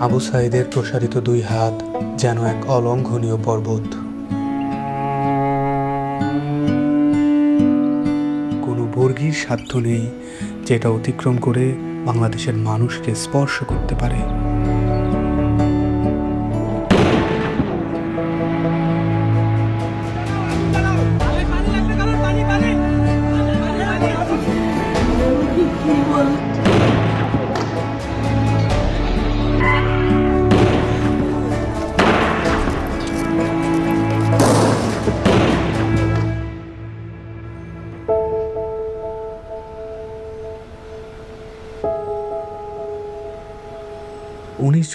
আবু সাঈদের প্রসারিত দুই হাত যেন এক অলঙ্ঘনীয় পর্বত। কোনো বর্গীর সাধ্য নেই যেটা অতিক্রম করে বাংলাদেশের মানুষকে স্পর্শ করতে পারে।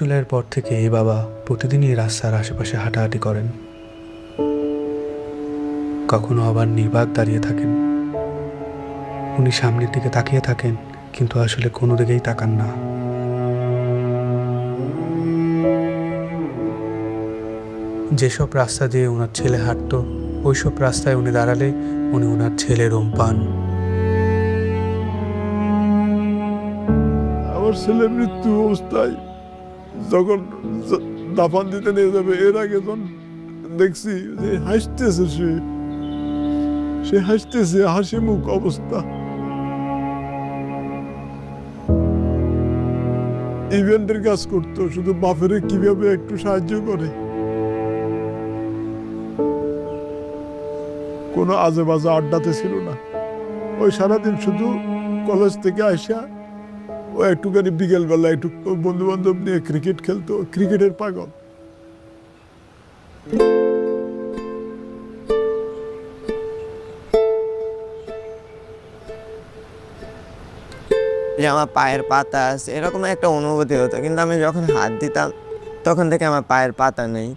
জুলাইয়ের পর থেকে বাবা প্রতিদিনই রাস্তার আশেপাশে হাঁটাহাঁটি করেন। কখনো আবার নির্বাক দাঁড়িয়ে থাকেন। উনি সামনের দিকে তাকিয়ে থাকেন, কিন্তু আসলে কোনো দিকেই তাকান না। যেসব রাস্তা দিয়ে ওনার ছেলে হাঁটতো, ওইসব রাস্তায় উনি দাঁড়ালে উনি ওনার ছেলের রোম পান। আমার ছেলে মৃত্যু অবস্থায় যখন দাফন দিতে নিয়ে যাবে, এর আগে যখন দেখছি যে হাসতেছে, সে হাসতেছে, হাসি মুখ অবস্থা। ইভেন্টের কাজ করতো, শুধু বাপেরে কিভাবে একটু সাহায্য করে। কোনো আজে বাজে আড্ডাতে ছিল না। ওই সারাদিন শুধু কলেজ থেকে আসা, ও একটুখানি বিকেলবেলা একটু বন্ধু বান্ধব নিয়ে ক্রিকেট খেলতো, ক্রিকেটের পাগল। যে আমার পায়ের পাতা আছে, এরকম একটা অনুভূতি হতো। কিন্তু আমি যখন হাত দিতাম তখন থেকে আমার পায়ের পাতা নেই,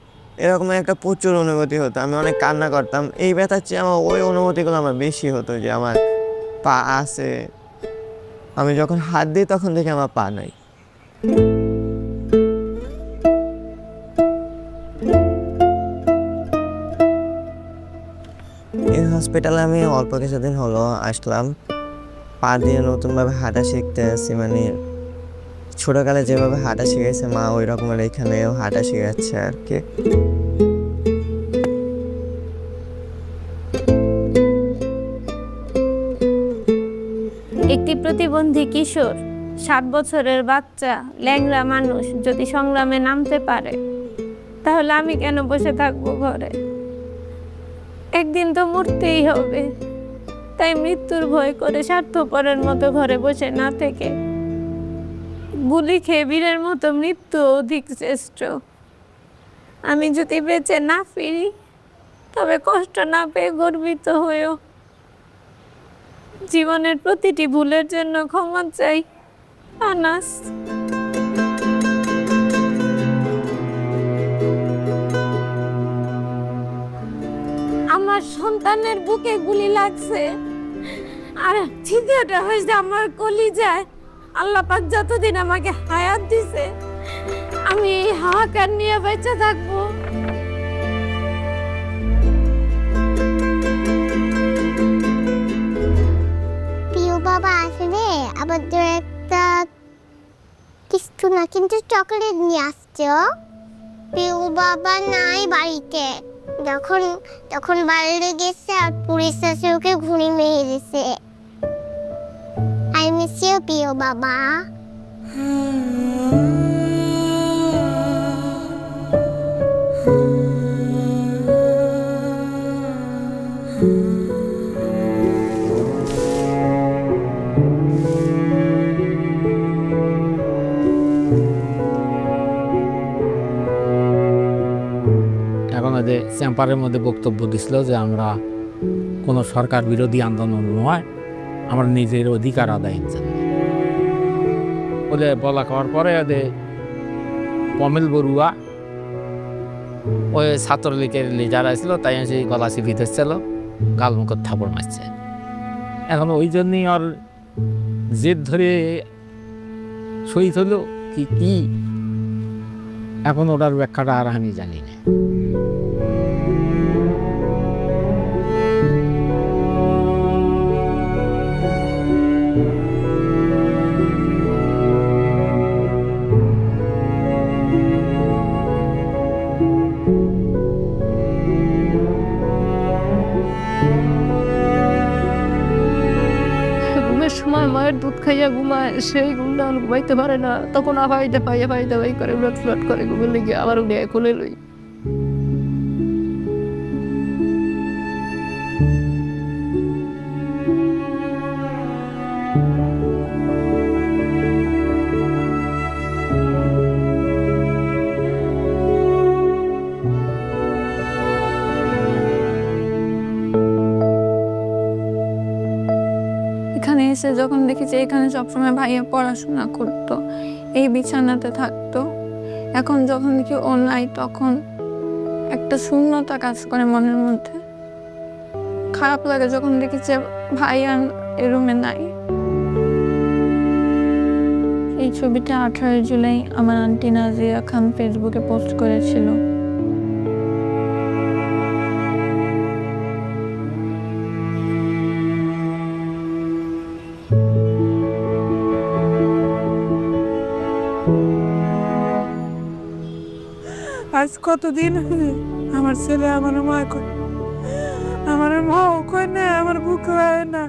এরকম একটা প্রচুর অনুভূতি হতো। আমি অনেক কান্না করতাম। এই ব্যথার চেয়ে আমার ওই অনুভূতিগুলো আমার বেশি হতো, যে আমার পা আছে। আমি যখন হাত দিই তখন থেকে আমার পা নাই। এই হসপিটালে আমি অল্প কিছুদিন হলো আসলাম। পা দিয়ে নতুনভাবে হাঁটা শিখতে আসছি। মানে ছোটকালে যেভাবে হাঁটা শিখেছে মা, ওই রকমের এখানেও হাঁটা শিখাচ্ছে আর কি। একটি প্রতিবন্ধী কিশোর, 7 বছরের বাচ্চা, ল্যাংড়া মানুষ যদি সংগ্রামে নামতে পারে, তাহলে আমি কেন বসে থাকবো ঘরে? একদিন তো মরতেই হবে। তাই মৃত্যুর ভয় করে স্বার্থপরের মতো ঘরে বসে না থেকে গুলি খেয়ে বীরের মতো মৃত্যু অধিক শ্রেষ্ঠ। আমি যদি বেঁচে না ফিরি, তবে কষ্ট না পেয়ে গর্বিত হয়েও জীবনের প্রতিটি ভুলের জন্য ক্ষমা চাই। আনাস। আমার সন্তানের বুকে গুলি লাগছে, আর ছিদ্রটা হয়েছে আমার কলিজায়। আল্লাহ পাক যতদিন আমাকে হায়াত দিছে, আমি এই হাহাকার নিয়ে বেঁচে থাকবো। প্রিয় বাবা আসলে আমাদের একটা কিছু না, কিন্তু চকলেট নিয়ে আসছে। প্রিয় বাবা নাই বাড়িতে। যখন বাইরে গেছে আর পুলিশ এসে ওকে ঘুড়ি মেরে দিছে। আই মিস ইউ প্রিয় বাবা। যে চেম্বারের মধ্যে বক্তব্য দিছিল যে আমরা কোনো সরকার বিরোধী আন্দোলন নয়, আমরা নিজের অধিকার আদায়ের জন্য বলে বলা খাওয়ার পরে ওদের পমেল বড়ুয়া ওই ছাত্রলীগের লিডার আসছিল, তাই সেই গলা চিপি ধরছিল, গালমুখত থাপড় মারছে। এখন ওই জন্যই ওর জেদ ধরে শহীদ হলো কি কি এখন ওটার ব্যাখ্যাটা আর আমি জানি না। ঘুমের সময় মায়ের দুধ খাইয়া ঘুমায়, সেই ঘুমটা ঘুমাইতে পারে না, তখন আফাইতে পাইয়া ফাইতে ভাই করে উলট ফুলট করে ঘুমের লেগে আবার উঠে খুলে লই। এখানে এসে যখন দেখি যে এখানে সবসময় ভাইয়া পড়াশোনা করতো, এই বিছানাতে থাকতো, এখন যখন দেখি ও নাই তখন একটা শূন্যতা কাজ করে মনের মধ্যে। খারাপ লাগে যখন দেখি যে ভাইয়া এই রুমে নাই। এই ছবিটা 18 জুলাই আমার আন্টি নাজিয়া খান ফেসবুকে পোস্ট করেছিল। আজ কতদিন আমার ছেলে আমার মা কয়, আমার মাও কয় না, আমার বুক হয় না,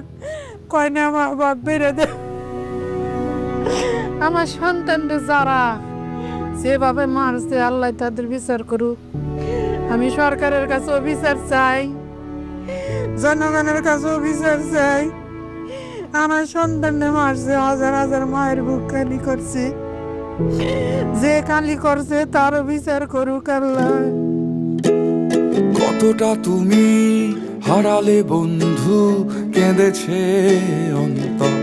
কয় না মা বাপ বেড়ে দে। আমার সন্তানদের যারা যেভাবে মারছে আল্লাহ তাদের বিচার করুক। আমি সরকারের কাছেও বিচার চাই, জনগণের কাছেও বিচার চাই। আমার সন্তানদের মারছে, হাজার হাজার মায়ের বুক খালি করছে, যে কালি করছে তারও বিচার করুক আল্লাহ। কতটা তুমি হারালে বন্ধু, কেঁদেছে অন্তর,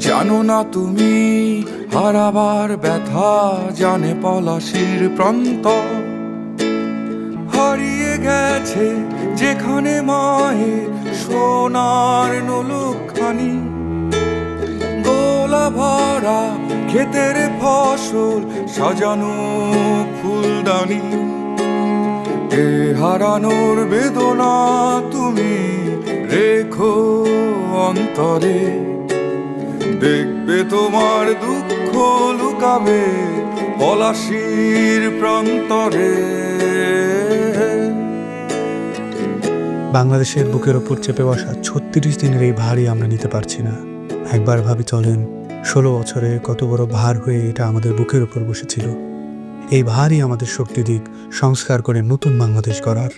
জানো না তুমি হারাবার ব্যথা, জানে পলাশির প্রান্ত। হারিয়ে গেছে যেখানে মায়ের সোনার নোলখানি, গোলা ভরা ক্ষেতের ফসল, সাজানো ফুলদানি। এ হারানোর বেদনা তুমি রেখো অন্তরে, দেখবে তোমার দুঃখ লুকাবে পলাশির প্রান্তরে। বাংলাদেশের বুকের ওপর চেপে বসা 36 দিনের এই ভারই আমরা নিতে পারছি না। একবার ভাবি চলেন 16 বছরে কত বড় ভার হয়ে এটা আমাদের বুকের ওপর বসেছিল। এই ভারই আমাদের শক্তি দিক সংস্কার করে নতুন বাংলাদেশ গড়ার।